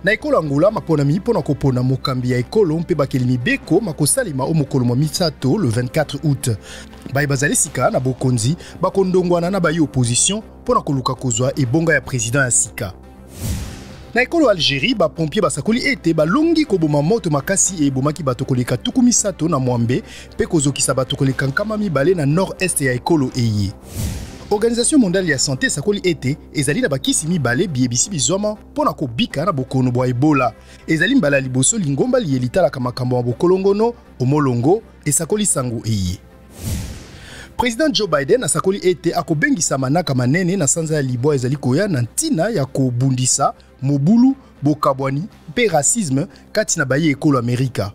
Na ekolo Angola maponami pona kopona mokambi ya ekolo mpe bakeli mibeko makosalema o mokolo mwa misato le 24 août. Baye bazali sika na bokonzi bakondongwana na bayi opposition pona koluka kozwa ebonga ya président ya sika. Na ekolo Algérie ba pompier basakoli ete balongi koboma moto makasi e bomaki bato koleka tuku misato na Mwambe pe kozokisa bato koleka nkama mibale na nord-est ya ekolo eye. Organisation mondiale ya santé sakoli ete ezali na bakisi mibale biyebisi bizwama pona kobika na bokono bwa Ebola. Ezali mbala liboso lingomba liyelitalaka makambo ya bokolongono omolongo esakoli sango eye. Président Joe Biden asakoli ete akobengisa manaka manene na sanza ya libwa ezali koya na ntina ya kobundisa mobulu bokabwani pe racisme kati na baye ekolo Amerika.